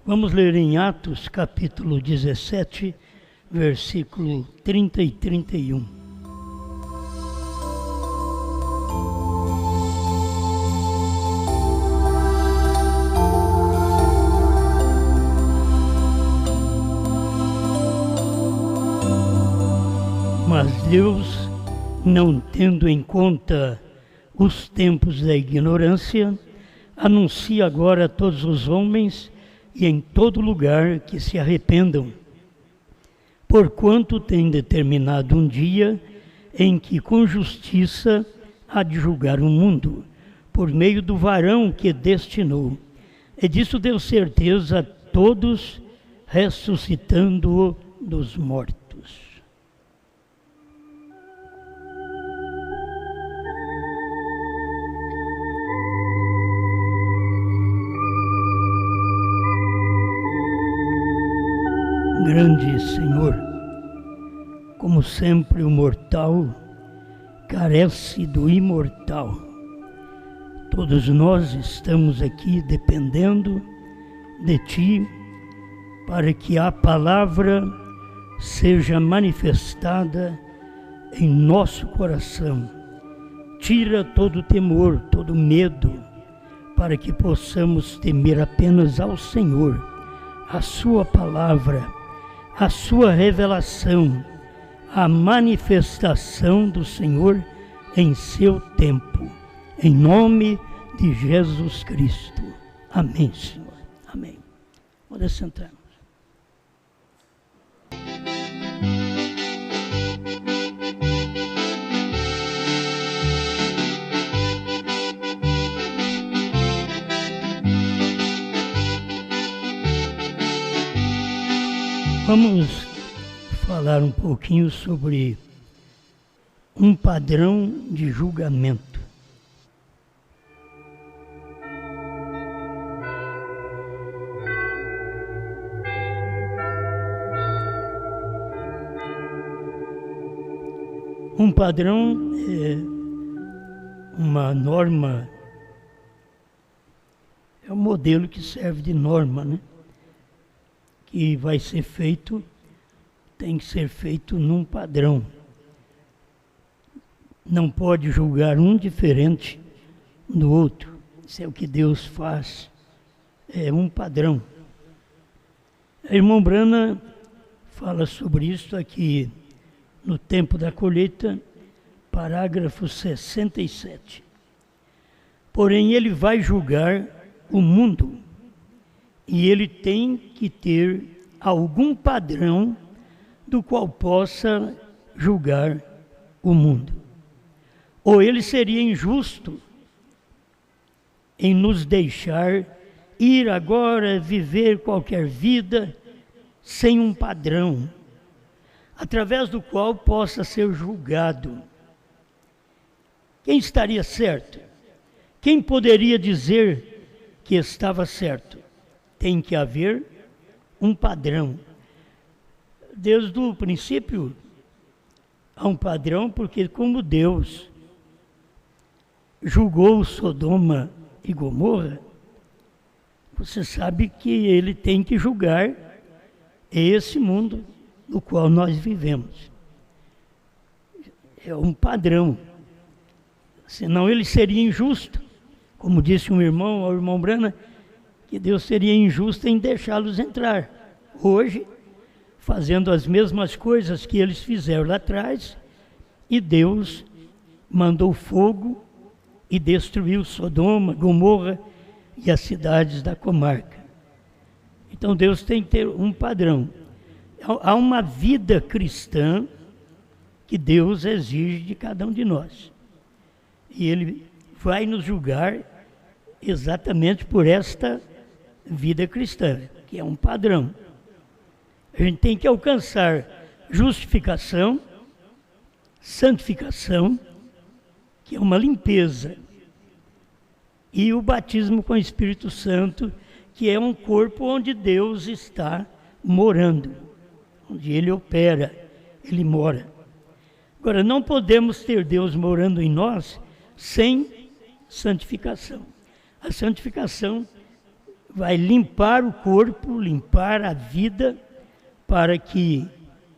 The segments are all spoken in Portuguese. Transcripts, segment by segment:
Vamos ler em Atos, capítulo 17, versículo 30 e 31. Mas Deus, não tendo em conta os tempos da ignorância, anuncia agora a todos os homens e em todo lugar que se arrependam, porquanto tem determinado um dia em que com justiça há de julgar o mundo, por meio do varão que destinou. E disso deu certeza a todos, ressuscitando-o dos mortos. Grande Senhor, como sempre o mortal carece do imortal. Todos nós estamos aqui dependendo de Ti para que a palavra seja manifestada em nosso coração. Tira todo temor, todo medo, para que possamos temer apenas ao Senhor, a Sua palavra, a sua revelação, a manifestação do Senhor em seu tempo. Em nome de Jesus Cristo. Amém, Senhor. Amém. Pode sentar-nos. Vamos falar um pouquinho sobre um padrão de julgamento. Um padrão é uma norma, é um modelo que serve de norma, né? Que vai ser feito, tem que ser feito num padrão. Não pode julgar um diferente do outro. Isso é o que Deus faz. É um padrão. A irmã Brana fala sobre isso aqui no Tempo da Colheita, parágrafo 67. Porém, ele vai julgar o mundo. E ele tem que ter algum padrão do qual possa julgar o mundo. Ou ele seria injusto em nos deixar ir agora viver qualquer vida sem um padrão, através do qual possa ser julgado. Quem estaria certo? Quem poderia dizer que estava certo? Tem que haver um padrão. Desde o princípio, há um padrão, porque como Deus julgou Sodoma e Gomorra, você sabe que Ele tem que julgar esse mundo no qual nós vivemos. É um padrão. Senão Ele seria injusto. Como disse um irmão, o irmão Brana, que Deus seria injusto em deixá-los entrar. Hoje, fazendo as mesmas coisas que eles fizeram lá atrás, e Deus mandou fogo e destruiu Sodoma, Gomorra e as cidades da comarca. Então Deus tem que ter um padrão. Há uma vida cristã que Deus exige de cada um de nós. E Ele vai nos julgar exatamente por esta vida cristã, que é um padrão. A gente tem que alcançar justificação, santificação, que é uma limpeza, e o batismo com o Espírito Santo, que é um corpo onde Deus está morando, onde Ele opera, Ele mora. Agora, não podemos ter Deus morando em nós sem santificação. A santificação vai limpar o corpo, limpar a vida, para que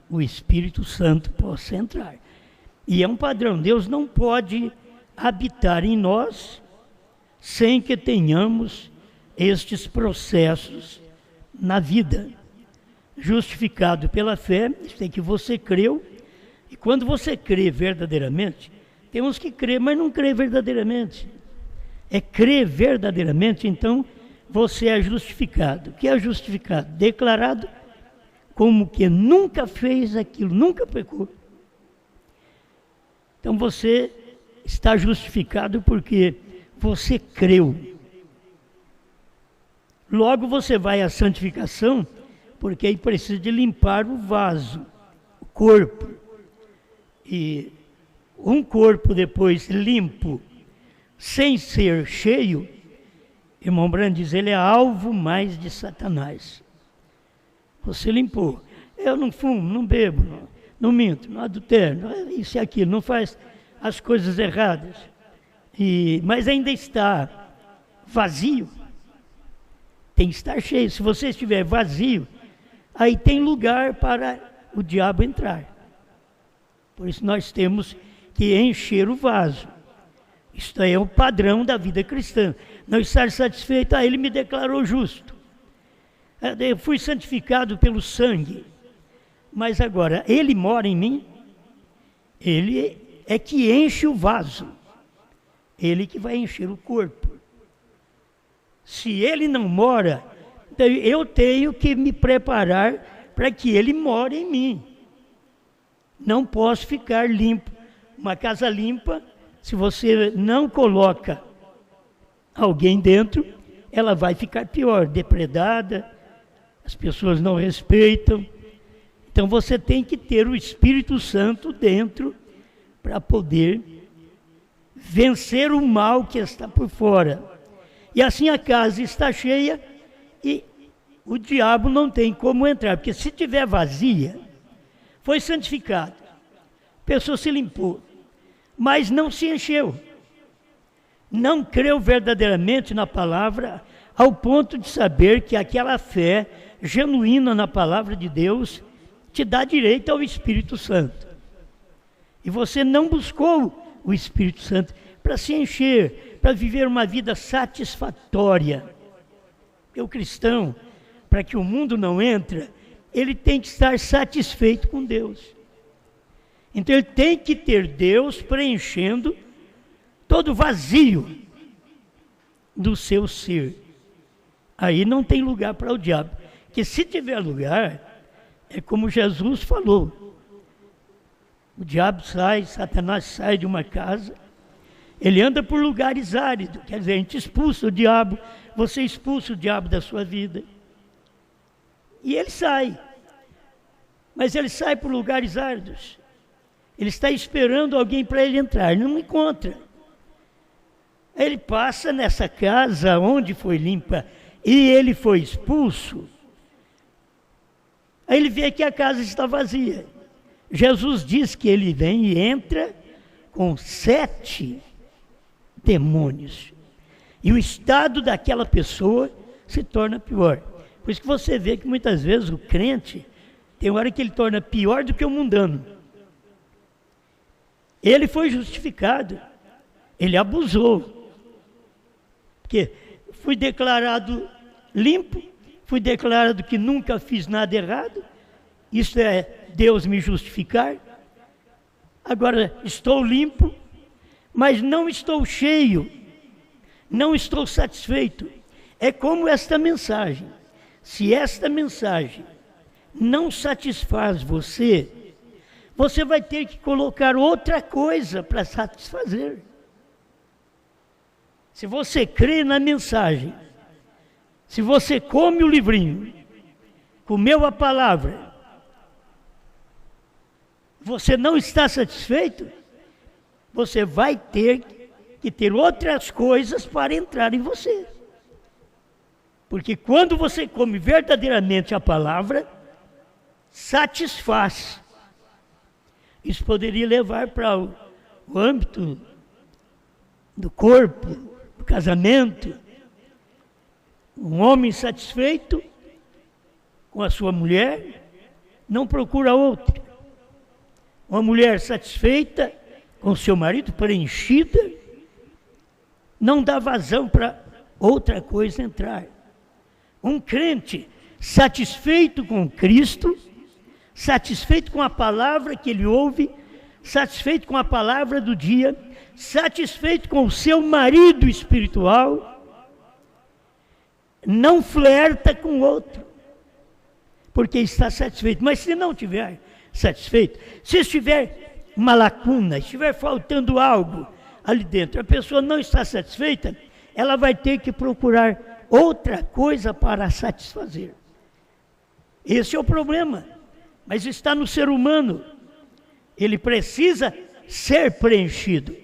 o Espírito Santo possa entrar. E é um padrão. Deus não pode habitar em nós sem que tenhamos estes processos na vida. Justificado pela fé, isso é que você creu, e quando você crê verdadeiramente, tem uns que crê, mas não crê verdadeiramente. É crer verdadeiramente, então você é justificado. O que é justificado? Declarado como que nunca fez aquilo, nunca pecou. Então você está justificado porque você creu. Logo você vai à santificação, porque aí precisa de limpar o vaso, o corpo. E um corpo depois limpo, sem ser cheio, irmão Brando diz, ele é alvo mais de Satanás. Você limpou. Eu não fumo, não bebo, não minto, não adultero, isso e aquilo, não faz as coisas erradas. Mas ainda está vazio. Tem que estar cheio. Se você estiver vazio, aí tem lugar para o diabo entrar. Por isso nós temos que encher o vaso. Isto é o padrão da vida cristã. Não estar satisfeito, ele me declarou justo. Eu fui santificado pelo sangue. Mas agora, ele mora em mim, ele é que enche o vaso. Ele que vai encher o corpo. Se ele não mora, então eu tenho que me preparar para que ele more em mim. Não posso ficar limpo. Uma casa limpa, se você não coloca alguém dentro, ela vai ficar pior, depredada, as pessoas não respeitam. Então você tem que ter o Espírito Santo dentro para poder vencer o mal que está por fora. E assim a casa está cheia e o diabo não tem como entrar, porque se estiver vazia, foi santificado, a pessoa se limpou, mas não se encheu, não creu verdadeiramente na palavra, ao ponto de saber que aquela fé genuína na palavra de Deus te dá direito ao Espírito Santo. E você não buscou o Espírito Santo para se encher, para viver uma vida satisfatória. Porque o cristão, para que o mundo não entre, ele tem que estar satisfeito com Deus. Então ele tem que ter Deus preenchendo todo o vazio do seu ser. Aí não tem lugar para o diabo. Porque se tiver lugar, é como Jesus falou. O diabo sai, Satanás sai de uma casa, ele anda por lugares áridos, quer dizer, a gente expulsa o diabo, você expulsa o diabo da sua vida. E ele sai, mas ele sai por lugares áridos. Ele está esperando alguém para ele entrar, ele não encontra. Ele passa nessa casa onde foi limpa e ele foi expulso. Aí ele vê que a casa está vazia. Jesus diz que ele vem e entra com 7 demônios. E o estado daquela pessoa se torna pior. Por isso que você vê que muitas vezes o crente, tem hora que ele torna pior do que o mundano. Ele foi justificado, ele abusou. Porque fui declarado limpo, fui declarado que nunca fiz nada errado, isso é Deus me justificar. Agora estou limpo, mas não estou cheio, não estou satisfeito. É como esta mensagem. Se esta mensagem não satisfaz você, você vai ter que colocar outra coisa para satisfazer. Se você crê na mensagem, se você come o livrinho, comeu a palavra, você não está satisfeito, você vai ter que ter outras coisas para entrar em você. Porque quando você come verdadeiramente a palavra, satisfaz. Isso poderia levar para o âmbito do corpo, do casamento. Um homem satisfeito com a sua mulher não procura outra. Uma mulher satisfeita com seu marido, preenchida, não dá vazão para outra coisa entrar. Um crente satisfeito com Cristo, satisfeito com a palavra que ele ouve, satisfeito com a palavra do dia, satisfeito com o seu marido espiritual, não flerta com outro, porque está satisfeito. Mas se não estiver satisfeito, se estiver uma lacuna, estiver faltando algo ali dentro, a pessoa não está satisfeita, ela vai ter que procurar outra coisa para satisfazer. Esse é o problema, mas está no ser humano. Ele precisa ser preenchido,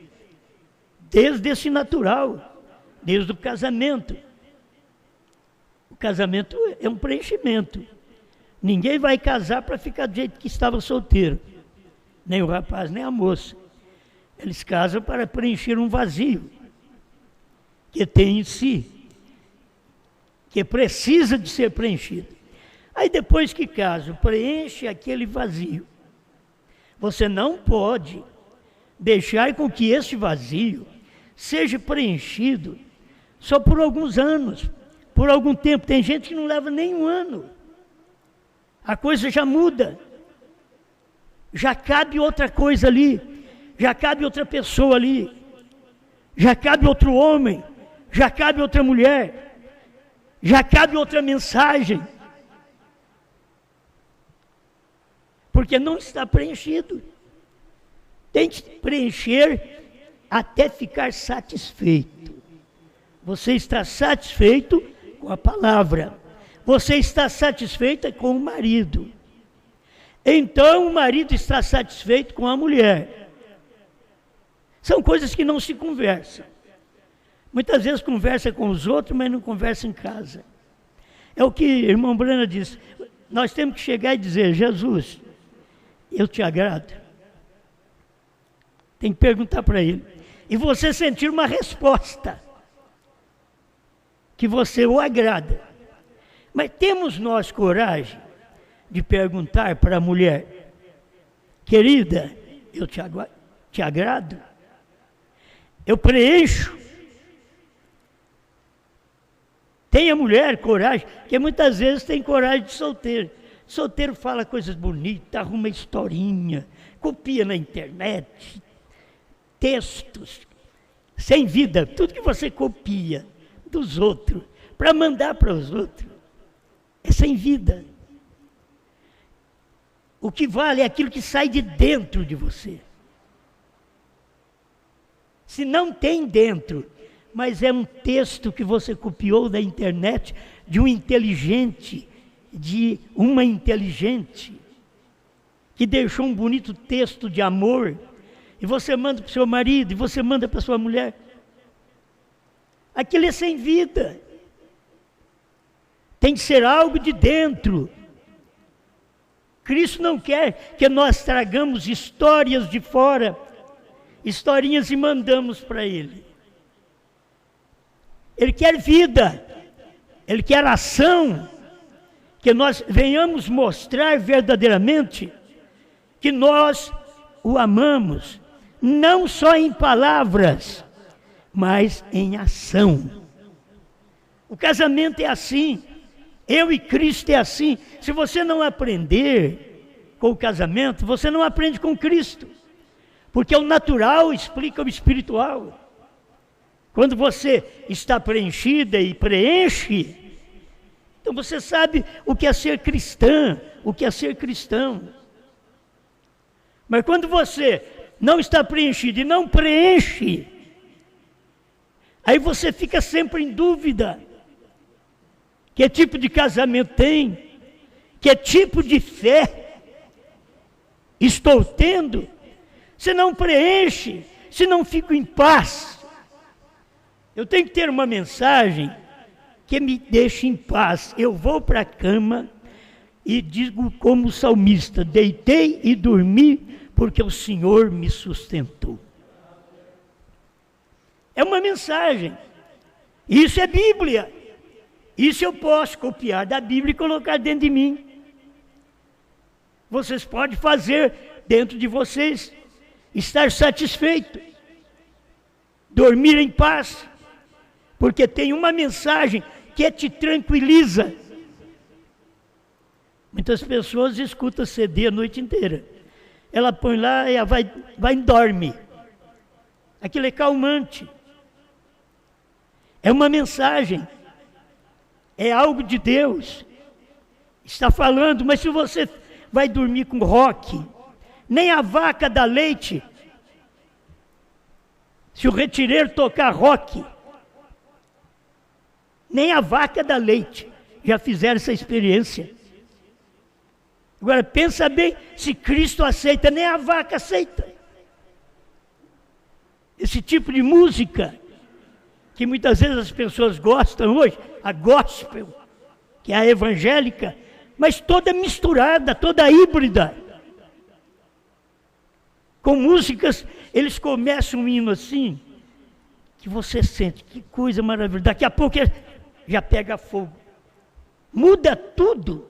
desde esse natural, desde o casamento. O casamento é um preenchimento. Ninguém vai casar para ficar do jeito que estava solteiro, nem o rapaz, nem a moça. Eles casam para preencher um vazio que tem em si, que precisa de ser preenchido. Aí depois que casam, preenche aquele vazio. Você não pode deixar com que esse vazio seja preenchido só por alguns anos, por algum tempo. Tem gente que não leva nem um ano. A coisa já muda. Já cabe outra coisa ali. Já cabe outra pessoa ali. Já cabe outro homem. Já cabe outra mulher. Já cabe outra mensagem. Porque não está preenchido. Tem que preencher até ficar satisfeito. Você está satisfeito com a palavra. Você está satisfeita com o marido. Então o marido está satisfeito com a mulher. São coisas que não se conversam. Muitas vezes conversa com os outros, mas não conversa em casa. É o que o irmão Brana disse. Nós temos que chegar e dizer: Jesus, eu te agrado. Tem que perguntar para ele. E você sentir uma resposta que você o agrada. Mas temos nós coragem de perguntar para a mulher: querida, eu te agrado? Eu preencho? Tem a mulher coragem, porque muitas vezes tem coragem de solteiro. Solteiro fala coisas bonitas, arruma historinha, copia na internet, textos, sem vida, tudo que você copia dos outros, para mandar para os outros, é sem vida. O que vale é aquilo que sai de dentro de você. Se não tem dentro, mas é um texto que você copiou da internet, de um inteligente, de uma inteligente, que deixou um bonito texto de amor, e você manda para o seu marido, e você manda para a sua mulher, aquilo é sem vida. Tem que ser algo de dentro. Cristo não quer que nós tragamos histórias de fora, historinhas e mandamos para Ele. Ele quer vida, Ele quer ação, que nós venhamos mostrar verdadeiramente que nós o amamos, não só em palavras, mas em ação. O casamento é assim, eu e Cristo é assim. Se você não aprender com o casamento, você não aprende com Cristo, porque o natural explica o espiritual. Quando você está preenchida e preenche, então você sabe o que é ser cristã, o que é ser cristão. Mas quando você não está preenchido e não preenche, aí você fica sempre em dúvida. Que tipo de casamento tem? Que tipo de fé estou tendo? Se não preenche, se não fico em paz. Eu tenho que ter uma mensagem que me deixe em paz. Eu vou para a cama e digo como salmista: deitei e dormi porque o Senhor me sustentou. É uma mensagem. Isso é Bíblia. Isso eu posso copiar da Bíblia e colocar dentro de mim. Vocês podem fazer dentro de vocês, estar satisfeito, dormir em paz, porque tem uma mensagem que te tranquiliza. Muitas pessoas escutam CD a noite inteira. Ela põe lá e vai e dorme. Aquilo é calmante. É uma mensagem. É algo de Deus. Está falando, mas se você vai dormir com rock, nem a vaca dá leite. Se o retireiro tocar rock, nem a vaca dá leite. Já fizeram essa experiência. Agora pensa bem, se Cristo aceita, nem a vaca aceita. Esse tipo de música, que muitas vezes as pessoas gostam hoje, a gospel, que é a evangélica, mas toda misturada, toda híbrida. Com músicas, eles começam um hino assim, que você sente, que coisa maravilhosa. Daqui a pouco já pega fogo. Muda tudo.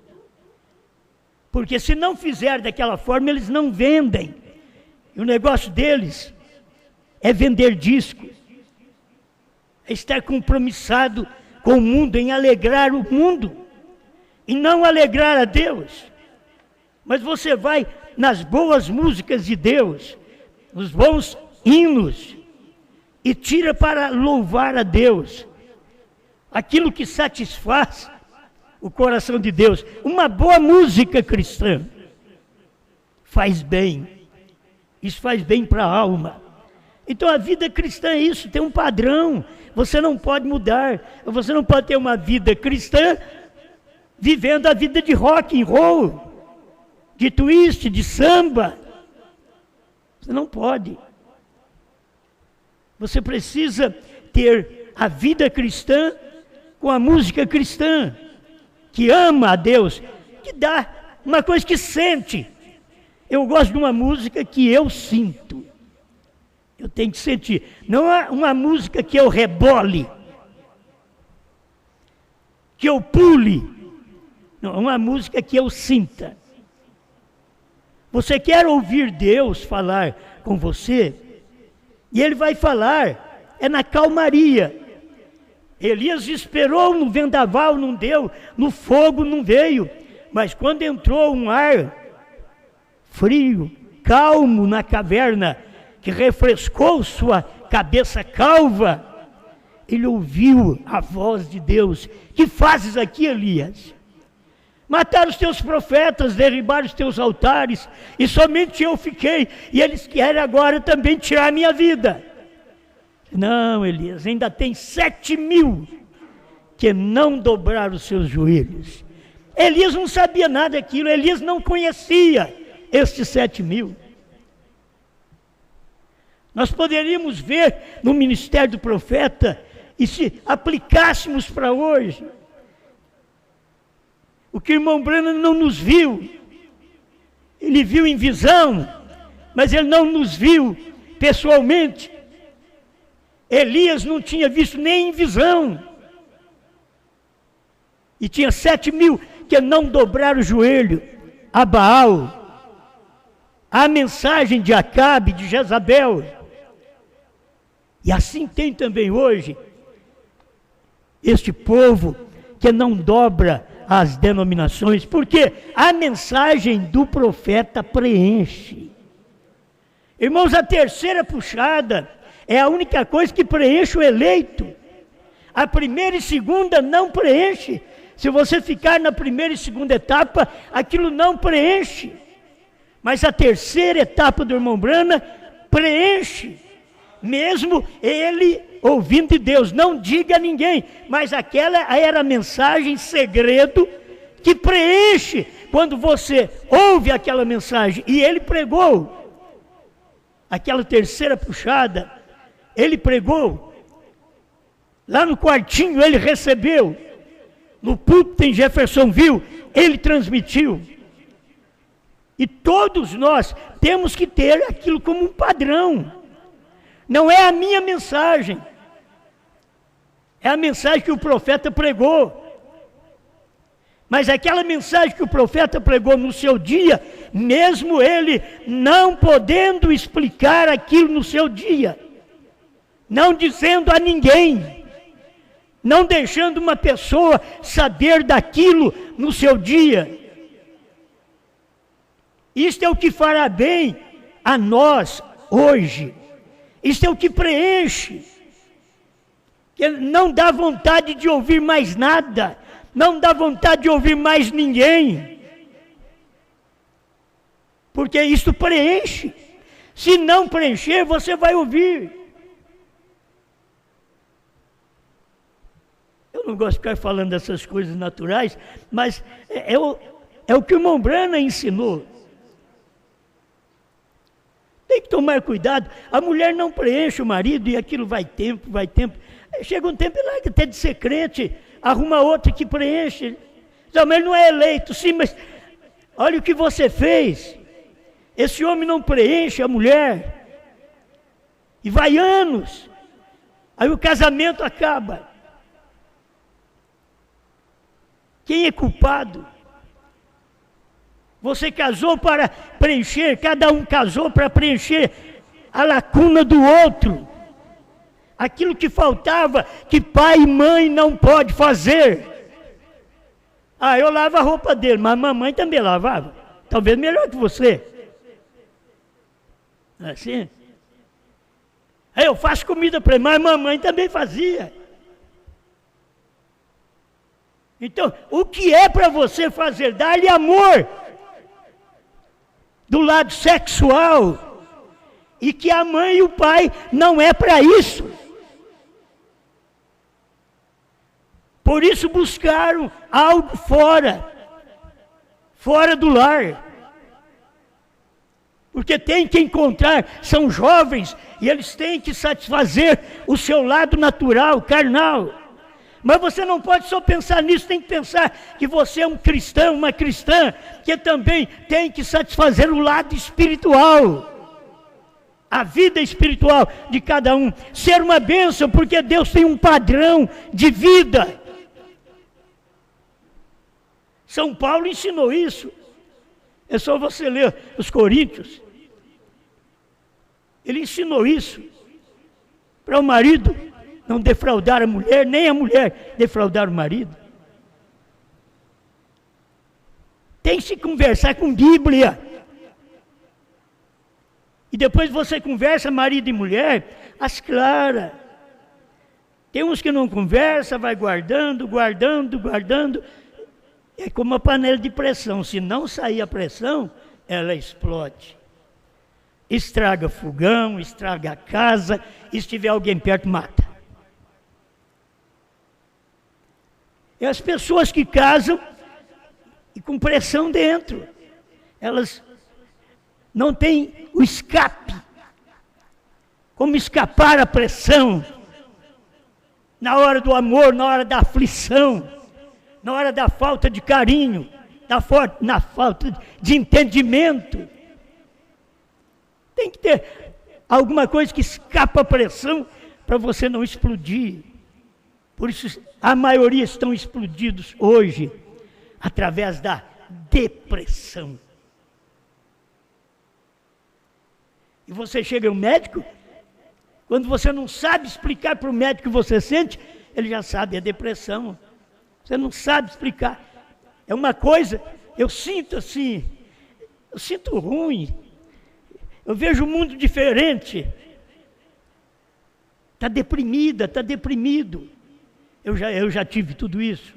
Porque se não fizer daquela forma, eles não vendem. E o negócio deles é vender disco. É estar compromissado com o mundo, em alegrar o mundo. E não alegrar a Deus. Mas você vai nas boas músicas de Deus, nos bons hinos, e tira para louvar a Deus. Aquilo que satisfaz o coração de Deus. Uma boa música cristã faz bem. Isso faz bem para a alma. Então a vida cristã é isso, tem um padrão. Você não pode mudar. Você não pode ter uma vida cristã vivendo a vida de rock and roll, de twist, de samba. Você não pode. Você precisa ter a vida cristã com a música cristã, que ama a Deus, que dá uma coisa que sente. Eu gosto de uma música que eu sinto. Eu tenho que sentir. Não é uma música que eu rebole, que eu pule. Não, é uma música que eu sinta. Você quer ouvir Deus falar com você? E Ele vai falar, é na calmaria. Elias esperou no vendaval, não deu, no fogo não veio. Mas quando entrou um ar frio, calmo na caverna, que refrescou sua cabeça calva, ele ouviu a voz de Deus. Que fazes aqui, Elias? Mataram os teus profetas, derribaram os teus altares, e somente eu fiquei, e eles querem agora também tirar a minha vida. Não, Elias, ainda tem 7.000 que não dobraram os seus joelhos. Elias não sabia nada daquilo, Elias não conhecia estes 7.000. Nós poderíamos ver no ministério do profeta, e se aplicássemos para hoje, o que o irmão Branham não nos viu, ele viu em visão, mas ele não nos viu pessoalmente. Elias não tinha visto nem em visão. E tinha 7.000 que não dobraram o joelho a Baal, a mensagem de Acabe, de Jezabel. E assim tem também hoje este povo que não dobra as denominações, porque a mensagem do profeta preenche. Irmãos, a terceira puxada é a única coisa que preenche o eleito. A primeira e segunda não preenche. Se você ficar na primeira e segunda etapa, aquilo não preenche. Mas a terceira etapa do irmão Branham preenche. Mesmo ele ouvindo de Deus, não diga a ninguém, mas aquela era a mensagem segredo que preenche quando você ouve aquela mensagem. E ele pregou aquela terceira puxada, ele pregou lá no quartinho, ele recebeu no púlpito em Jeffersonville, ele transmitiu. E todos nós temos que ter aquilo como um padrão. Não é a minha mensagem, é a mensagem que o profeta pregou. Mas aquela mensagem que o profeta pregou no seu dia, mesmo ele não podendo explicar aquilo no seu dia, não dizendo a ninguém, não deixando uma pessoa saber daquilo no seu dia. Isto é o que fará bem a nós hoje. Isto é o que preenche. Que não dá vontade de ouvir mais nada. Não dá vontade de ouvir mais ninguém. Porque isto preenche. Se não preencher, você vai ouvir. Eu não gosto de ficar falando dessas coisas naturais, mas é o que o irmão Brana ensinou. Tem que tomar cuidado. A mulher não preenche o marido e aquilo vai tempo. Chega um tempo e larga até de ser crente, arruma outro que preenche. Não, mas ele não é eleito. Sim, mas olha o que você fez. Esse homem não preenche a mulher. E vai anos. Aí o casamento acaba. Quem é culpado? Você casou para preencher, cada um casou para preencher a lacuna do outro. Aquilo que faltava, que pai e mãe não pode fazer. Ah, eu lavo a roupa dele, mas a mamãe também lavava. Talvez melhor que você. Assim? Aí eu faço comida para ele, mas a mamãe também fazia. Então, o que é para você fazer? Dar-lhe amor. Do lado sexual, e que a mãe e o pai não é para isso. Por isso buscaram algo fora do lar. Porque tem que encontrar, são jovens, e eles têm que satisfazer o seu lado natural, carnal. Mas você não pode só pensar nisso, tem que pensar que você é um cristão, uma cristã, que também tem que satisfazer o lado espiritual, a vida espiritual de cada um, ser uma bênção, porque Deus tem um padrão de vida. São Paulo ensinou isso, é só você ler os Coríntios, ele ensinou isso para o marido, não defraudar a mulher, nem a mulher defraudar o marido. Tem que se conversar com Bíblia. E depois você conversa, marido e mulher, às claras. Tem uns que não conversam, vai guardando. É como uma panela de pressão. Se não sair a pressão, ela explode. Estraga fogão, estraga a casa, e se tiver alguém perto, mata. E as pessoas que casam e com pressão dentro, elas não têm o escape, como escapar à pressão, na hora do amor, na hora da aflição, na hora da falta de carinho, na falta de entendimento. Tem que ter alguma coisa que escapa à pressão para você não explodir. Por isso, a maioria estão explodidos hoje, através da depressão. E você chega ao médico, quando você não sabe explicar para o médico o que você sente, ele já sabe, é depressão. Você não sabe explicar. É uma coisa, eu sinto assim, eu sinto ruim, eu vejo o mundo diferente. Está deprimida, está deprimido. Eu já tive tudo isso.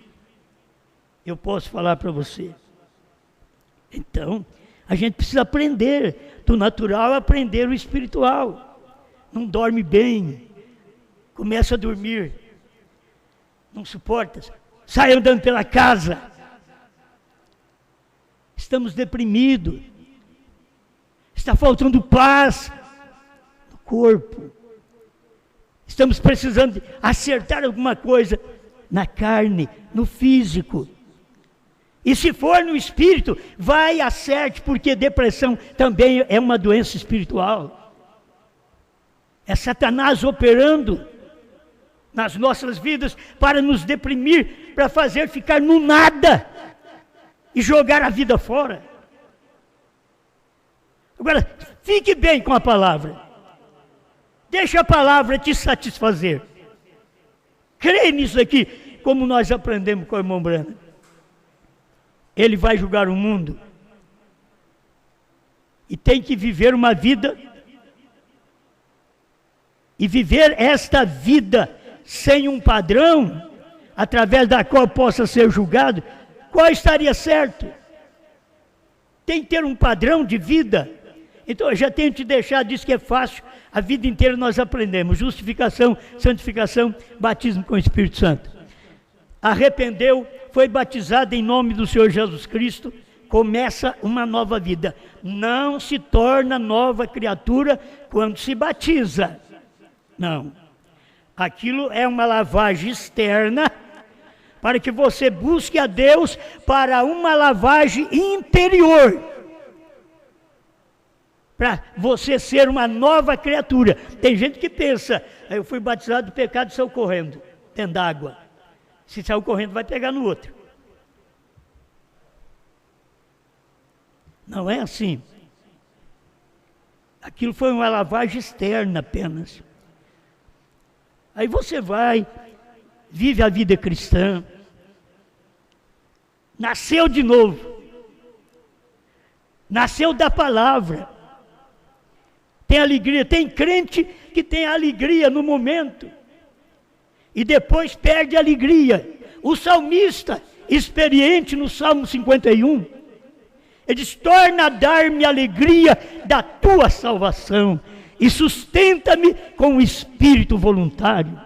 Eu posso falar para você. Então, a gente precisa aprender do natural, aprender o espiritual. Não dorme bem, começa a dormir, não suporta, sai andando pela casa. Estamos deprimidos, está faltando paz no corpo. Estamos precisando de acertar alguma coisa na carne, no físico. E se for no espírito, vai acerte, porque depressão também é uma doença espiritual. É Satanás operando nas nossas vidas para nos deprimir, para fazer ficar no nada. e jogar a vida fora. Agora, fique bem com a palavra. Deixa a palavra te satisfazer. Creia nisso aqui, como nós aprendemos com o irmão Brana. Ele vai julgar o mundo. E tem que viver uma vida. E viver esta vida sem um padrão, através da qual possa ser julgado, qual estaria certo? Tem que ter um padrão de vida. Então eu já tenho te deixado, diz que é fácil, a vida inteira nós aprendemos, justificação, santificação, batismo com o Espírito Santo. Arrependeu, foi batizado em nome do Senhor Jesus Cristo, começa uma nova vida. Não se torna nova criatura quando se batiza. Não. Aquilo é uma lavagem externa, para que você busque a Deus para uma lavagem interior. Para você ser uma nova criatura. Tem gente que pensa, eu fui batizado do pecado e saiu correndo, dentro d'água. Se saiu correndo, vai pegar no outro. Não é assim. Aquilo foi uma lavagem externa apenas. Aí você vai, vive a vida cristã, nasceu de novo, nasceu da palavra, tem alegria, tem crente que tem alegria no momento, e depois perde a alegria. O salmista, experiente no Salmo 51, ele diz, torna a dar-me alegria da tua salvação, e sustenta-me com o espírito voluntário.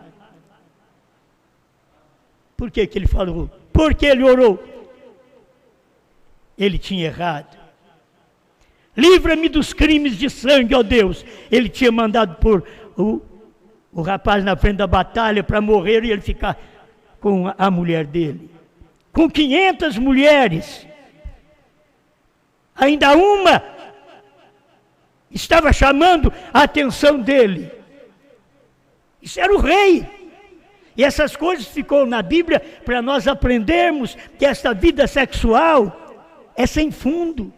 Por que ele falou? Porque ele orou. Ele tinha errado. Livra-me dos crimes de sangue, ó Deus. Ele tinha mandado pôr o rapaz na frente da batalha para morrer e ele ficar com a mulher dele. Com 500 mulheres. Ainda uma estava chamando a atenção dele. Isso era o rei. E essas coisas ficou na Bíblia para nós aprendermos que esta vida sexual é sem fundo.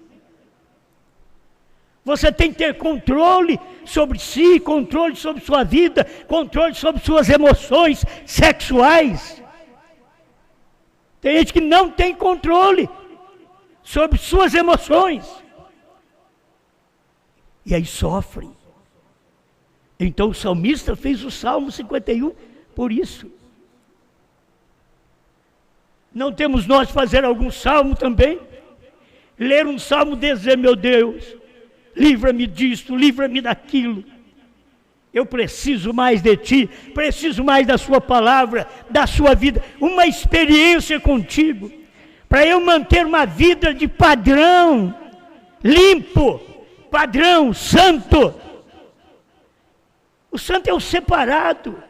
Você tem que ter controle sobre si, controle sobre sua vida, controle sobre suas emoções sexuais. Tem gente que não tem controle sobre suas emoções. E aí sofre. Então o salmista fez o Salmo 51 por isso. Não temos nós fazer algum salmo também? Ler um salmo e dizer, meu Deus, livra-me disto, livra-me daquilo. Eu preciso mais de ti, preciso mais da sua palavra, da sua vida, uma experiência contigo, para eu manter uma vida de padrão, limpo, padrão, santo. O santo é o separado.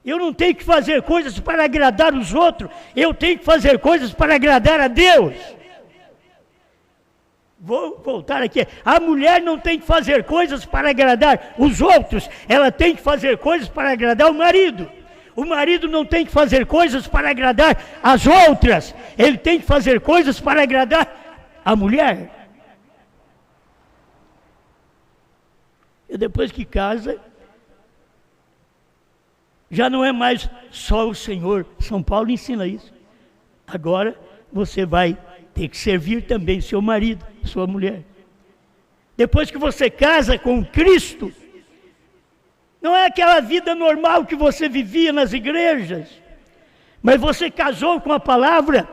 Eu não tenho que fazer coisas para agradar os outros, eu tenho que fazer coisas para agradar a Deus. Vou voltar aqui. A mulher não tem que fazer coisas para agradar os outros, ela tem que fazer coisas para agradar o marido. O marido não tem que fazer coisas para agradar as outras, ele tem que fazer coisas para agradar a mulher. E depois que casa, já não é mais só o Senhor. São Paulo ensina isso. Agora você vai ter que servir também seu marido, sua mulher. Depois que você casa com Cristo, não é aquela vida normal que você vivia nas igrejas, mas você casou com a palavra,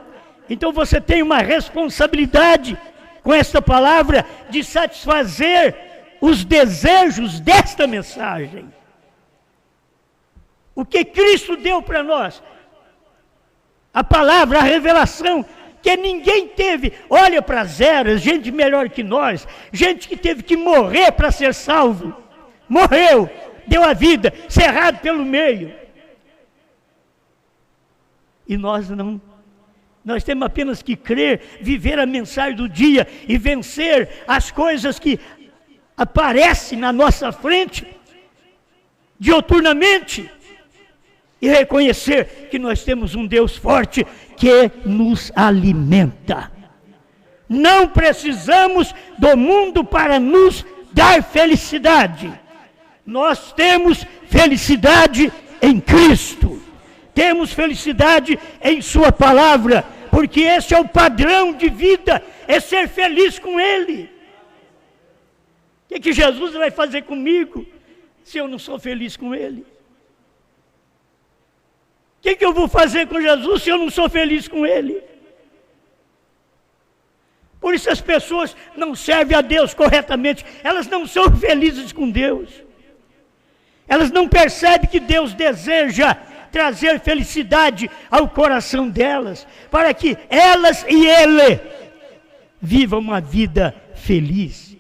então você tem uma responsabilidade com esta palavra de satisfazer os desejos desta mensagem. O que Cristo deu para nós? A palavra, a revelação, que ninguém teve. Olha para as eras, gente melhor que nós, gente que teve que morrer para ser salvo. Morreu, deu a vida, cerrado pelo meio. E nós não. Nós temos apenas que crer, viver a mensagem do dia e vencer as coisas que aparecem na nossa frente, dioturnamente. e reconhecer que nós temos um Deus forte que nos alimenta. Não precisamos do mundo para nos dar felicidade. Nós temos felicidade em Cristo. Temos felicidade em Sua palavra, porque esse é o padrão de vida, é ser feliz com Ele. O que Jesus vai fazer comigo se eu não sou feliz com Ele? O que eu vou fazer com Jesus se eu não sou feliz com Ele? Por isso as pessoas não servem a Deus corretamente, elas não são felizes com Deus. Elas não percebem que Deus deseja trazer felicidade ao coração delas, para que elas e Ele vivam uma vida feliz.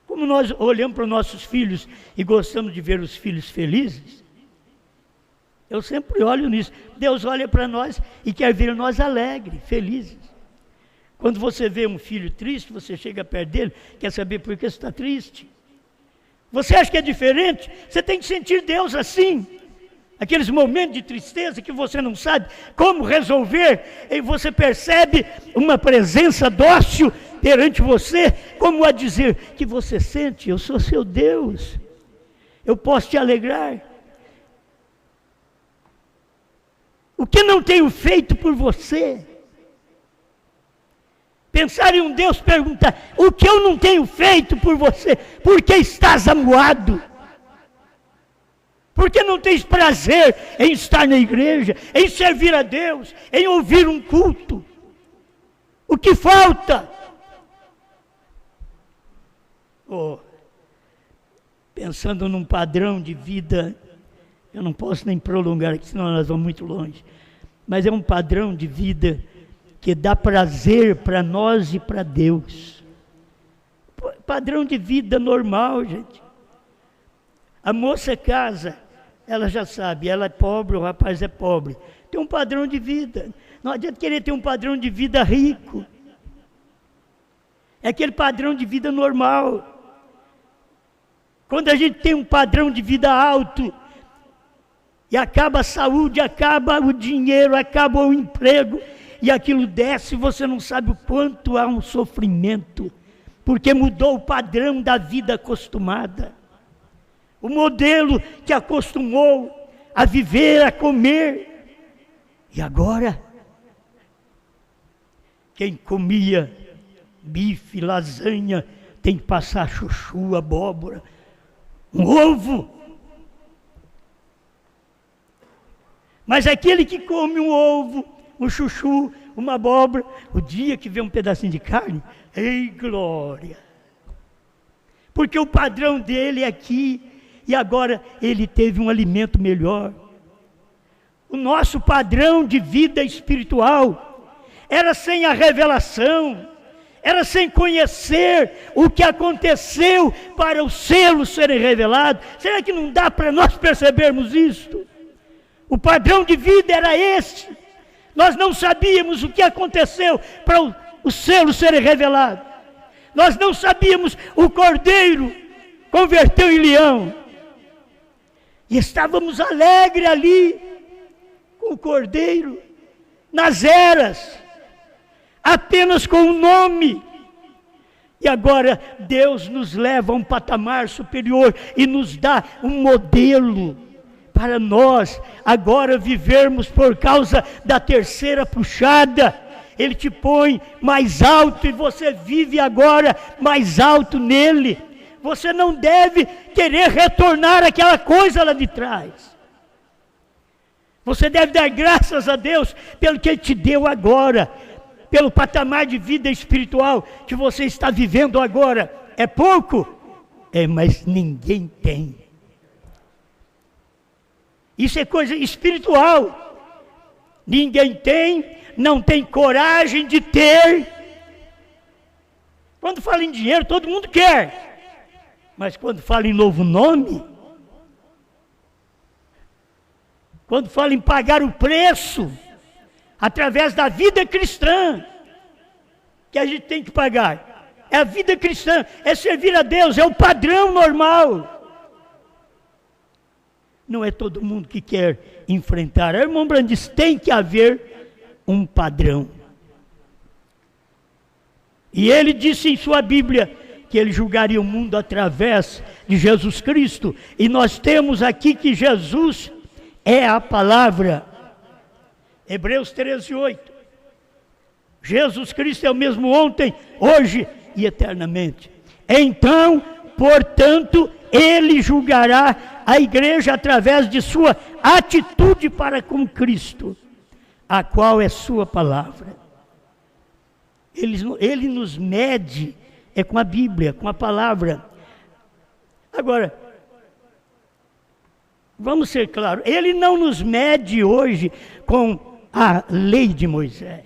Como nós olhamos para os nossos filhos e gostamos de ver os filhos felizes, eu sempre olho nisso. Deus olha para nós e quer ver nós alegres, felizes. Quando você vê um filho triste, você chega perto dele, quer saber por que você está triste. Você acha que é diferente? Você tem que sentir Deus assim. Aqueles momentos de tristeza que você não sabe como resolver, e você percebe uma presença dócil perante você, como a dizer que você sente: eu sou seu Deus, eu posso te alegrar. O que não tenho feito por você? Pensar em um Deus, perguntar: o que eu não tenho feito por você? Por que estás amuado? Por que não tens prazer em estar na igreja, em servir a Deus, em ouvir um culto? O que falta? Pensando num padrão de vida, eu não posso nem prolongar aqui, senão nós vamos muito longe, mas é um padrão de vida que dá prazer para nós e para Deus. Padrão de vida normal, gente. A moça casa, ela já sabe, ela é pobre, o rapaz é pobre. Tem um padrão de vida. Não adianta querer ter um padrão de vida rico. É aquele padrão de vida normal. Quando a gente tem um padrão de vida alto, e acaba a saúde, acaba o dinheiro, acaba o emprego, e aquilo desce, você não sabe o quanto há um sofrimento, porque mudou o padrão da vida acostumada. O modelo que acostumou a viver, a comer. E agora, quem comia bife, lasanha, tem que passar chuchu, abóbora, um ovo. Mas aquele que come um ovo, um chuchu, uma abóbora, o dia que vê um pedacinho de carne, ei glória! Porque o padrão dele é aqui, e agora ele teve um alimento melhor. O nosso padrão de vida espiritual era sem a revelação, era sem conhecer o que aconteceu para os selos serem revelados. Será que não dá para nós percebermos isto? O padrão de vida era esse. Nós não sabíamos o que aconteceu para os selos serem revelados. Nós não sabíamos, o cordeiro converteu em leão. E estávamos alegres ali, com o cordeiro, nas eras, apenas com o nome. E agora Deus nos leva a um patamar superior e nos dá um modelo para nós agora vivermos por causa da terceira puxada. Ele te põe mais alto e você vive agora mais alto nele. Você não deve querer retornar àquela coisa lá de trás. Você deve dar graças a Deus pelo que Ele te deu agora, pelo patamar de vida espiritual que você está vivendo agora. É pouco? É, mas ninguém tem. Isso é coisa espiritual. Ninguém tem, não tem coragem de ter. Quando fala em dinheiro, todo mundo quer. Mas quando fala em novo nome, quando fala em pagar o preço, através da vida cristã, que a gente tem que pagar, é a vida cristã, é servir a Deus, é o padrão normal. Não é todo mundo que quer enfrentar. O irmão Branham diz, tem que haver um padrão. E ele disse em sua Bíblia que ele julgaria o mundo através de Jesus Cristo. E nós temos aqui que Jesus é a palavra. Hebreus 13:8. Jesus Cristo é o mesmo ontem, hoje e eternamente. Então, portanto, ele julgará a igreja através de sua atitude para com Cristo, a qual é sua palavra. Ele nos mede com a Bíblia, com a palavra. Agora, vamos ser claros, ele não nos mede hoje com a lei de Moisés.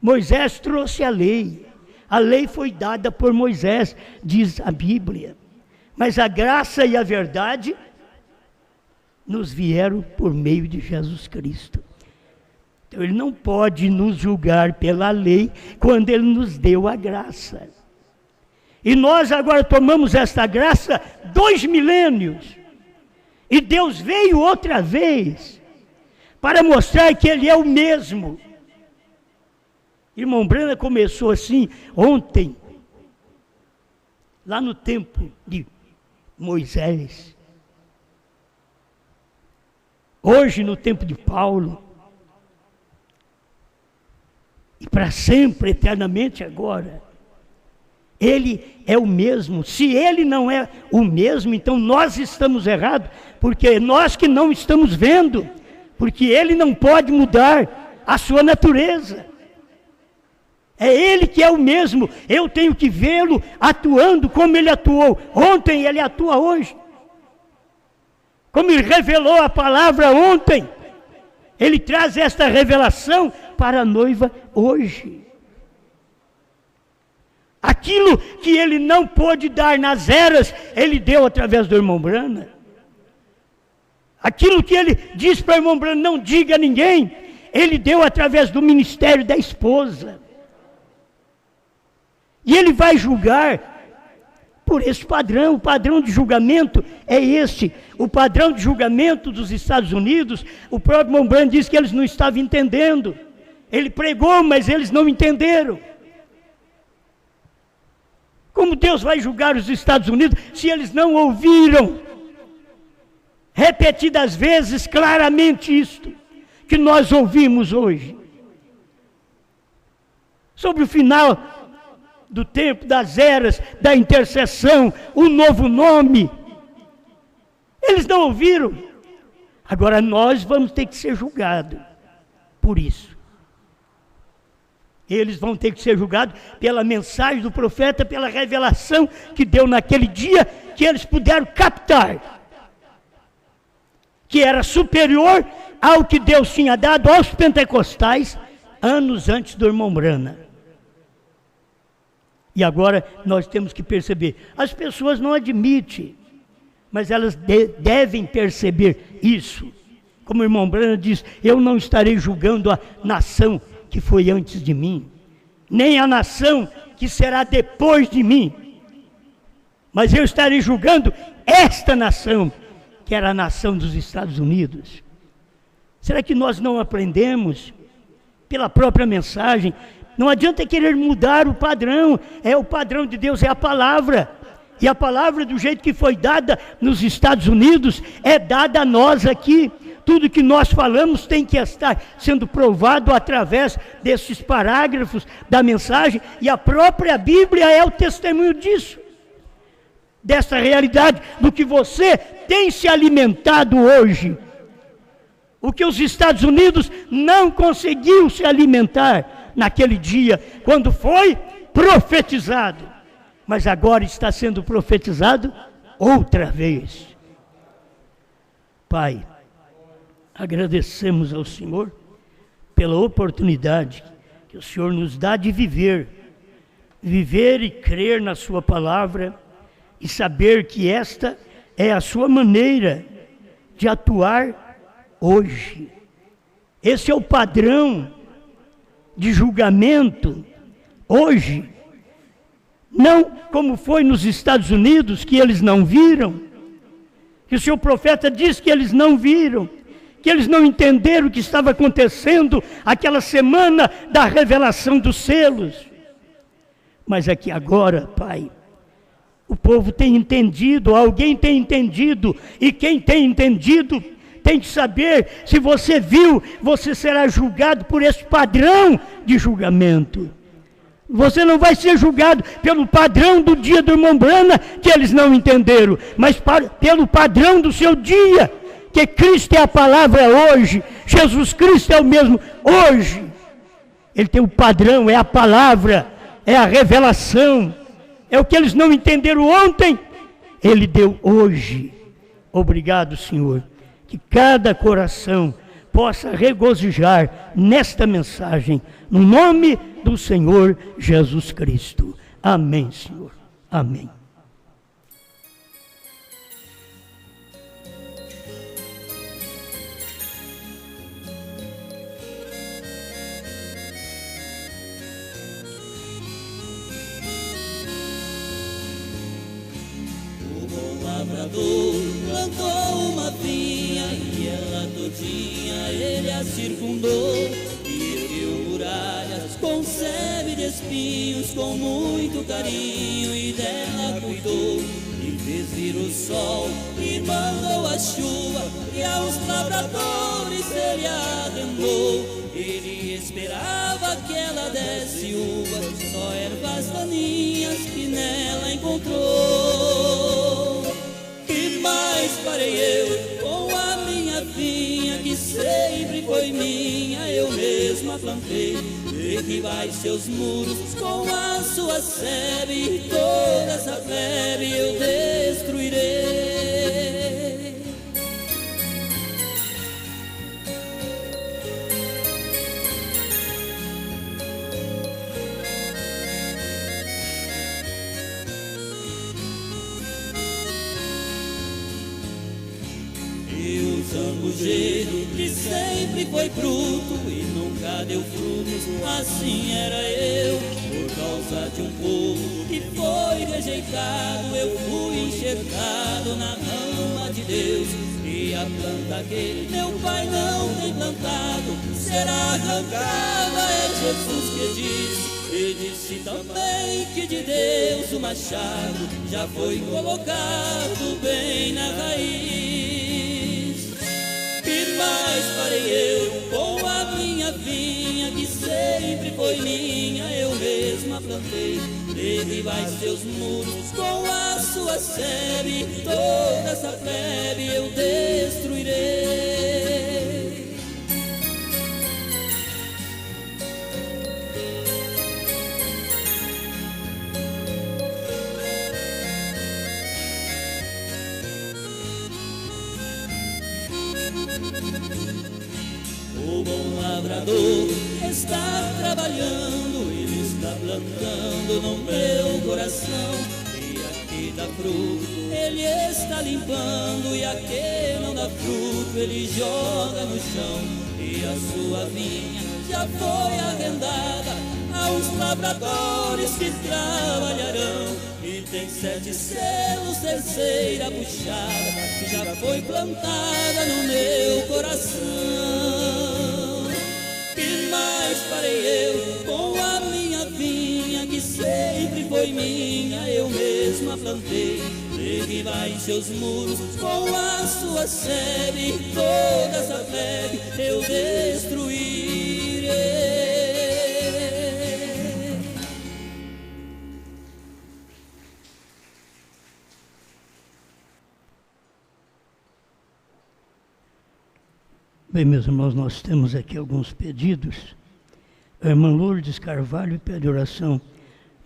Moisés trouxe a lei foi dada por Moisés, diz a Bíblia. Mas a graça e a verdade nos vieram por meio de Jesus Cristo. Então ele não pode nos julgar pela lei quando ele nos deu a graça. E nós agora tomamos esta graça 2 milênios. E Deus veio outra vez para mostrar que ele é o mesmo. Irmão Branham começou assim ontem, lá no tempo de Moisés. Hoje no tempo de Paulo. E para sempre, eternamente agora. Ele é o mesmo. Se ele não é o mesmo, então nós estamos errados, porque nós que não estamos vendo, porque ele não pode mudar a sua natureza. É ele que é o mesmo, eu tenho que vê-lo atuando como ele atuou ontem, ele atua hoje. Como ele revelou a palavra ontem, ele traz esta revelação para a noiva hoje. Aquilo que ele não pôde dar nas eras, ele deu através do irmão Branham. Aquilo que ele disse para o irmão Branham, não diga a ninguém, ele deu através do ministério da esposa. E ele vai julgar por esse padrão. O padrão de julgamento é este. O padrão de julgamento dos Estados Unidos, o próprio irmão Branham disse que eles não estavam entendendo. Ele pregou, mas eles não entenderam. Como Deus vai julgar os Estados Unidos se eles não ouviram repetidas vezes claramente isto que nós ouvimos hoje? Sobre o final do tempo, das eras, da intercessão, o novo nome. Eles não ouviram. Agora nós vamos ter que ser julgados por isso. Eles vão ter que ser julgados pela mensagem do profeta, pela revelação que deu naquele dia, que eles puderam captar, que era superior ao que Deus tinha dado aos pentecostais anos antes do irmão Branham. E agora nós temos que perceber, as pessoas não admitem, mas elas devem perceber isso. Como o irmão Branham diz, eu não estarei julgando a nação que foi antes de mim, nem a nação que será depois de mim, mas eu estarei julgando esta nação, que era a nação dos Estados Unidos. Será que nós não aprendemos pela própria mensagem? Não adianta querer mudar o padrão, o padrão de Deus é a palavra, e a palavra do jeito que foi dada nos Estados Unidos, é dada a nós aqui. Tudo que nós falamos tem que estar sendo provado através desses parágrafos da mensagem, e a própria Bíblia é o testemunho disso, dessa realidade, do que você tem se alimentado hoje. O que os Estados Unidos não conseguiu se alimentar naquele dia, quando foi profetizado, mas agora está sendo profetizado outra vez. Pai, agradecemos ao Senhor pela oportunidade que o Senhor nos dá de viver e crer na sua palavra, e saber que esta é a sua maneira de atuar hoje. Esse é o padrão de julgamento hoje Não como foi nos Estados Unidos, que eles não viram, que o seu profeta diz que eles não viram, que eles não entenderam o que estava acontecendo aquela semana da revelação dos selos. Mas aqui agora, Pai, o povo tem entendido, alguém tem entendido, e quem tem entendido tem que saber, se você viu, você será julgado por esse padrão de julgamento. Você não vai ser julgado pelo padrão do dia do irmão Brana, que eles não entenderam, mas pelo padrão do seu dia, que Cristo é a palavra hoje, Jesus Cristo é o mesmo hoje. Ele tem o padrão, é a palavra, é a revelação, é o que eles não entenderam ontem, Ele deu hoje. Obrigado, Senhor, que cada coração possa regozijar nesta mensagem, no nome do Senhor Jesus Cristo. Amém, Senhor. Amém. Lavrador plantou uma vinha e ela todinha ele a circundou, e ergueu muralhas com sebe de espinhos com muito carinho, e dela cuidou, e fez vir o sol e mandou a chuva, e aos lavradores ele arrendou. Ele esperava que ela desse uvas, só ervas daninhas que nela encontrou. Que mais farei eu com a minha vinha, que sempre foi minha, eu mesma plantei? Derribai seus muros com a sua sebe, e toda essa plebe eu destruirei. Zambujeiro que sempre foi bruto e nunca deu frutos, assim era eu. Por causa de um povo que foi rejeitado, eu fui enxertado na rama de Deus. E a planta que meu pai não tem plantado será arrancada, é Jesus que diz. E disse também que de Deus o machado já foi colocado bem na raiz. Que mais farei eu com a minha vinha, que sempre foi minha, eu mesma plantei? Derribai seus muros com a sua sebe, toda essa plebe eu destruirei. O bom lavrador está trabalhando, ele está plantando no meu coração. E aqui dá fruto, ele está limpando, e aqui não dá fruto, ele joga no chão. E a sua vinha já foi arrendada aos lavradores que trabalharão. E tem 7 selos, terceira puxada, que já foi plantada no meu coração. Que mais farei eu com a minha vinha, que sempre foi minha, eu mesma plantei? Derribai seus muros com a sua sebe, toda essa plebe eu destruirei. Bem, meus irmãos, nós temos aqui alguns pedidos. A irmã Lourdes Carvalho pede oração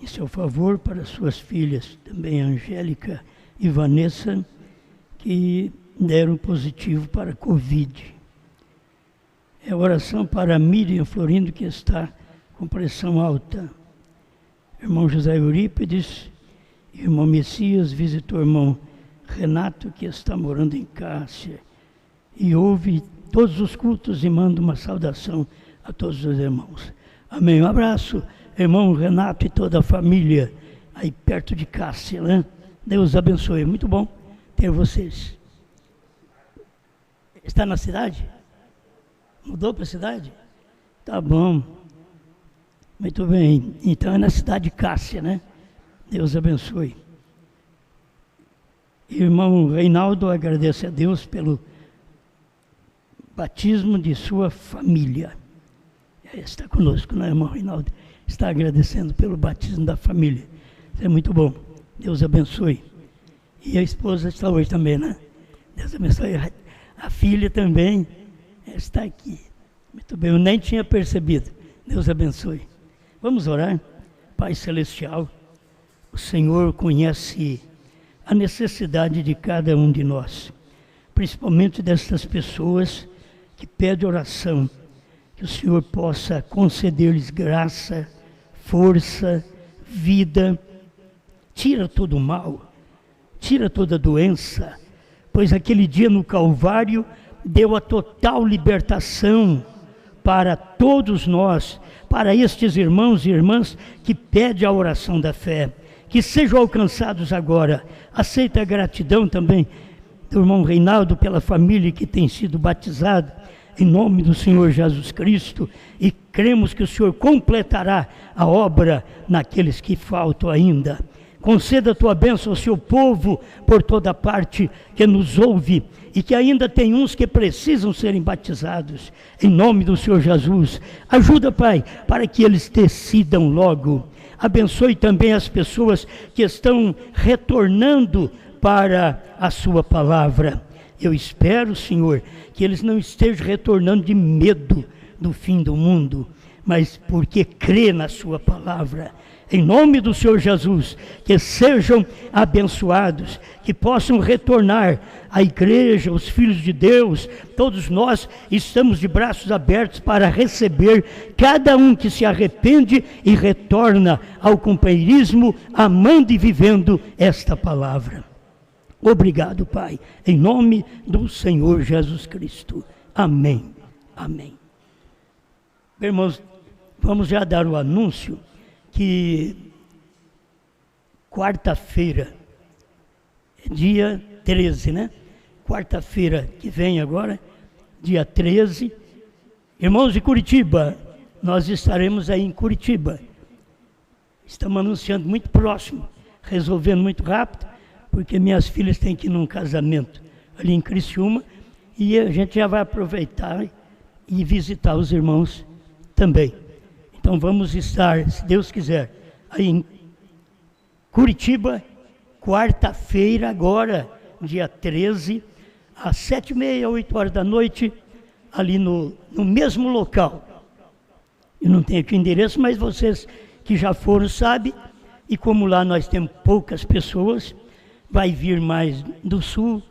em seu favor para suas filhas, também Angélica e Vanessa, que deram positivo para a Covid. É oração para Miriam Florindo, que está com pressão alta. Irmão José Eurípides, irmão Messias, visitou o irmão Renato, que está morando em Cássia, e ouve todos os cultos e manda uma saudação a todos os irmãos. Amém. Um abraço, irmão Renato e toda a família. aí perto de Cássia, né? Deus abençoe, muito bom ter vocês. Está na cidade? Mudou para a cidade? Tá bom. Muito bem. Então é na cidade de Cássia, né? Deus abençoe. Irmão Reinaldo agradece a Deus pelo batismo de sua família. Está conosco, né, irmão Reinaldo? Está agradecendo pelo batismo da família. Isso é muito bom. Deus abençoe. E a esposa está hoje também, né? Deus abençoe. A filha também está aqui. Muito bem, eu nem tinha percebido. Deus abençoe. Vamos orar. Pai Celestial, o Senhor conhece a necessidade de cada um de nós, principalmente dessas pessoas que pedem oração, que o Senhor possa conceder-lhes graça, força, vida, tira todo o mal, tira toda doença, pois aquele dia no Calvário deu a total libertação para todos nós, para estes irmãos e irmãs que pedem a oração da fé, que sejam alcançados agora. Aceita a gratidão também do irmão Reinaldo pela família que tem sido batizada, em nome do Senhor Jesus Cristo, e cremos que o Senhor completará a obra naqueles que faltam ainda. Conceda a tua bênção ao seu povo por toda parte que nos ouve e que ainda tem uns que precisam serem batizados. Em nome do Senhor Jesus, ajuda, Pai, para que eles decidam logo. Abençoe também as pessoas que estão retornando para a sua palavra. Eu espero, Senhor, que eles não estejam retornando de medo do fim do mundo, mas porque crê na sua palavra. Em nome do Senhor Jesus, que sejam abençoados, que possam retornar à igreja, os filhos de Deus. Todos nós estamos de braços abertos para receber cada um que se arrepende e retorna ao companheirismo, amando e vivendo esta palavra. Obrigado, Pai, em nome do Senhor Jesus Cristo. Amém. Amém. Irmãos, vamos já dar o anúncio que quarta-feira, dia 13, né? Quarta-feira que vem agora, dia 13, irmãos de Curitiba, nós estaremos aí em Curitiba. Estamos anunciando muito próximo, resolvendo muito rápido, porque minhas filhas têm que ir num casamento ali em Criciúma, e a gente já vai aproveitar e visitar os irmãos também. Então vamos estar, se Deus quiser, aí em Curitiba, quarta-feira agora, dia 13, às 7h30, 8 horas da noite, ali no mesmo local. Eu não tenho aqui o endereço, mas vocês que já foram sabem, e como lá nós temos poucas pessoas, vai vir mais do sul,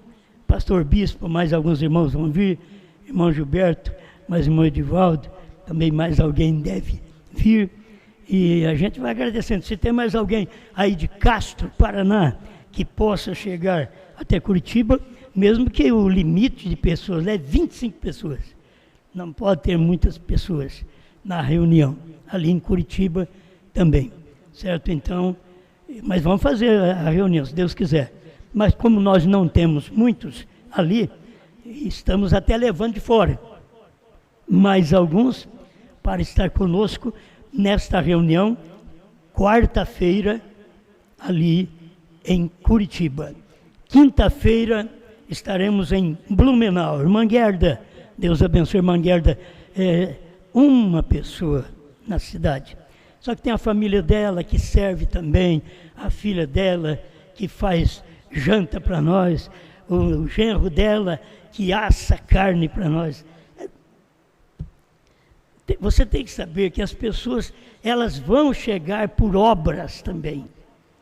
pastor Bispo, mais alguns irmãos vão vir, irmão Gilberto, mais irmão Edivaldo, também mais alguém deve vir, e a gente vai agradecendo. Se tem mais alguém aí de Castro, Paraná, que possa chegar até Curitiba, mesmo que o limite de pessoas é 25 pessoas, não pode ter muitas pessoas na reunião, ali em Curitiba também, certo? Então, mas vamos fazer a reunião, se Deus quiser. Mas como nós não temos muitos ali, estamos até levando de fora mais alguns para estar conosco nesta reunião, quarta-feira, ali em Curitiba. Quinta-feira estaremos em Blumenau. Irmã Gerda, Deus abençoe, irmã Gerda, uma pessoa na cidade. Só que tem a família dela que serve também, a filha dela que faz janta para nós, o genro dela que assa carne para nós. Você tem que saber que as pessoas, elas vão chegar por obras também,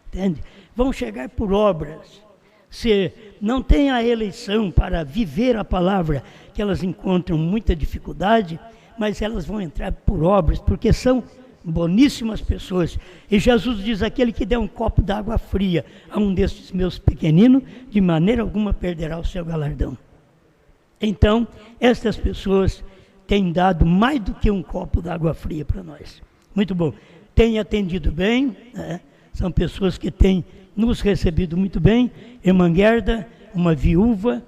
entende? Vão chegar por obras. Se não tem a eleição para viver a palavra, que elas encontram muita dificuldade, mas elas vão entrar por obras, porque são boníssimas pessoas. E Jesus diz: aquele que der um copo d'água fria a um destes meus pequeninos, de maneira alguma perderá o seu galardão. Então, estas pessoas têm dado mais do que um copo d'água fria para nós. Muito bom. Tem atendido bem, né? são pessoas que têm nos recebido muito bem. Irmã Gerda, uma viúva,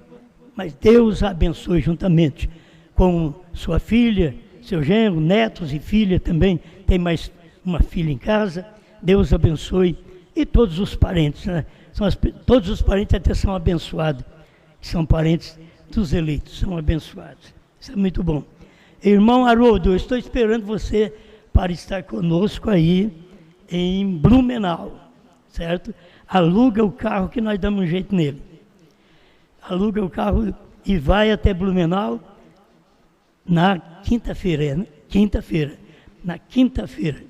mas Deus a abençoe juntamente com sua filha, seu genro, netos e filha também, tem mais uma filha em casa. Deus abençoe, e todos os parentes, né? Todos os parentes até são abençoados, são parentes dos eleitos, são abençoados. Isso é muito bom. Irmão Haroldo, eu estou esperando você para estar conosco aí em Blumenau, certo? Aluga o carro que nós damos um jeito nele. Aluga o carro e vai até Blumenau na quinta-feira, né? Na quinta-feira,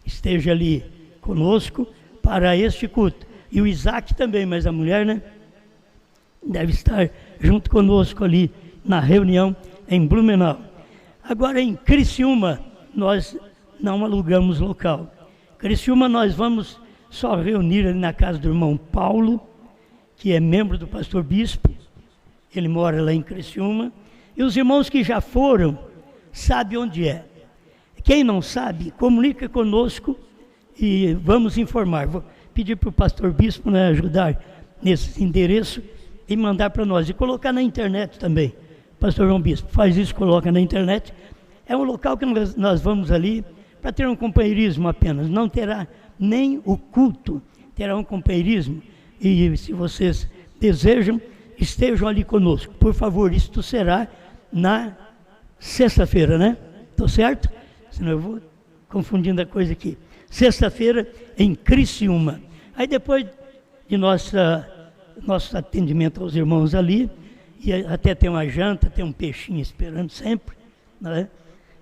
esteja ali conosco para este culto. E o Isaac também, mas a mulher, né, deve estar junto conosco ali na reunião em Blumenau. Agora em Criciúma, nós não alugamos local. Criciúma nós vamos só reunir ali na casa do irmão Paulo, que é membro do pastor Bispo, ele mora lá em Criciúma, e os irmãos que já foram, sabem onde é. Quem não sabe, comunica conosco e vamos informar. Vou pedir para o pastor Bispo, né, ajudar nesse endereço e mandar para nós, e colocar na internet também. Pastor João Bispo, faz isso, coloca na internet. É um local que nós vamos ali para ter um companheirismo apenas, não terá nem o culto, terá um companheirismo, e se vocês desejam, estejam ali conosco. Por favor, isto será na sexta-feira, né? Estou certo? Senão eu vou confundindo a coisa aqui. Sexta-feira em Criciúma. Aí depois de nosso atendimento aos irmãos ali, e até tem uma janta, tem um peixinho esperando sempre, né?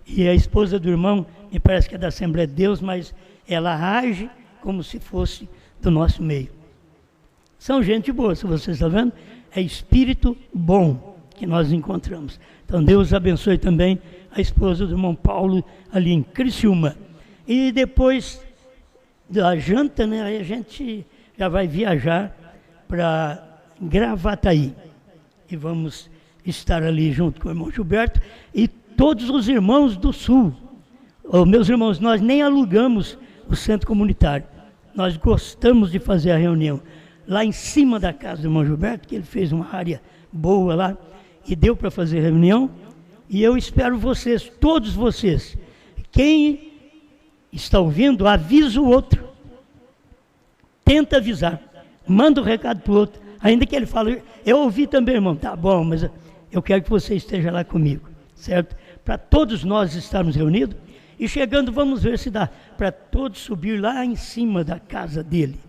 E a esposa do irmão, me parece que é da Assembleia de Deus, mas ela age como se fosse do nosso meio. São gente boa, se vocês estão vendo, é espírito bom que nós encontramos. Então Deus abençoe também a esposa do irmão Paulo ali em Criciúma. E depois da janta, né, aí a gente já vai viajar para Gravataí. E vamos estar ali junto com o irmão Gilberto e todos os irmãos do Sul. Oh, meus irmãos, nós nem alugamos o centro comunitário. Nós gostamos de fazer a reunião lá em cima da casa do irmão Gilberto, que ele fez uma área boa lá, e deu para fazer reunião. E eu espero vocês, todos vocês, quem está ouvindo, avisa o outro. Tenta avisar, manda um recado para o outro, ainda que ele fale, eu ouvi também, irmão, tá bom, mas eu quero que você esteja lá comigo, certo? Para todos nós estarmos reunidos, e chegando, vamos ver se dá para todos subir lá em cima da casa dele.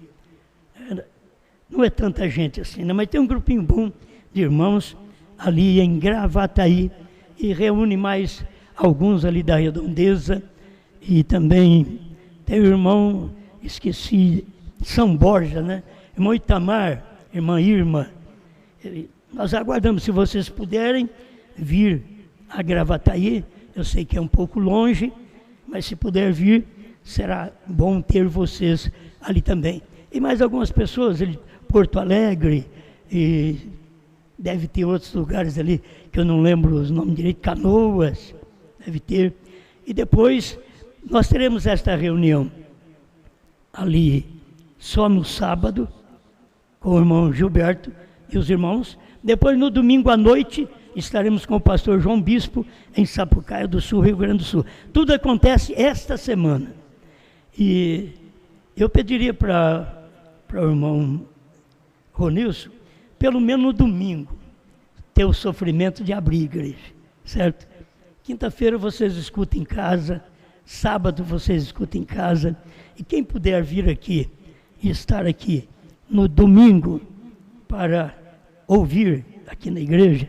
Não é tanta gente assim, né? Mas tem um grupinho bom de irmãos ali em Gravataí, e reúne mais alguns ali da Redondeza, e também tem o irmão, esqueci, São Borja, né? Irmão Itamar, irmã Irma. Nós aguardamos, se vocês puderem vir a Gravataí, eu sei que é um pouco longe, mas se puder vir, será bom ter vocês ali também. E mais algumas pessoas, ali, Porto Alegre, e deve ter outros lugares ali, que eu não lembro os nomes direito, Canoas, deve ter. E depois nós teremos esta reunião ali só no sábado, com o irmão Gilberto e os irmãos. Depois no domingo à noite estaremos com o pastor João Bispo em Sapucaia do Sul, Rio Grande do Sul. Tudo acontece esta semana. E eu pediria para o irmão Ronilson, pelo menos no domingo, ter o sofrimento de abrir a igreja, certo? Quinta-feira vocês escutam em casa, sábado vocês escutam em casa, e quem puder vir aqui e estar aqui no domingo para ouvir aqui na igreja,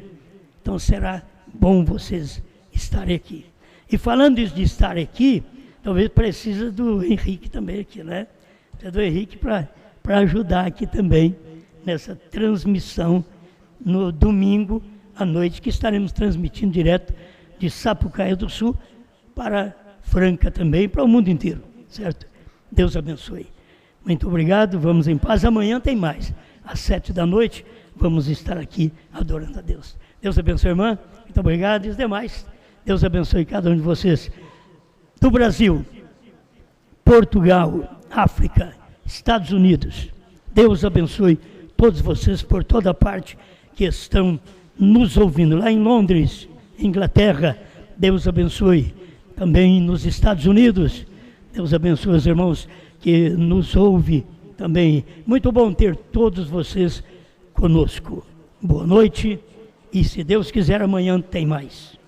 então será bom vocês estarem aqui. E falando isso de estar aqui, talvez precisa do Henrique também aqui, né? Precisa do Henrique para ajudar aqui também nessa transmissão no domingo à noite, que estaremos transmitindo direto de Sapucaia do Sul para Franca também, para o mundo inteiro, certo? Deus abençoe. Muito obrigado, vamos em paz. Amanhã tem mais, às 19h, vamos estar aqui adorando a Deus. Deus abençoe, irmã, muito obrigado. E os demais, Deus abençoe cada um de vocês. Do Brasil, Portugal, África, Estados Unidos. Deus abençoe todos vocês por toda parte que estão nos ouvindo. Lá em Londres, Inglaterra, Deus abençoe. Também nos Estados Unidos, Deus abençoe os irmãos que nos ouvem também. Muito bom ter todos vocês conosco. Boa noite e, se Deus quiser, amanhã tem mais.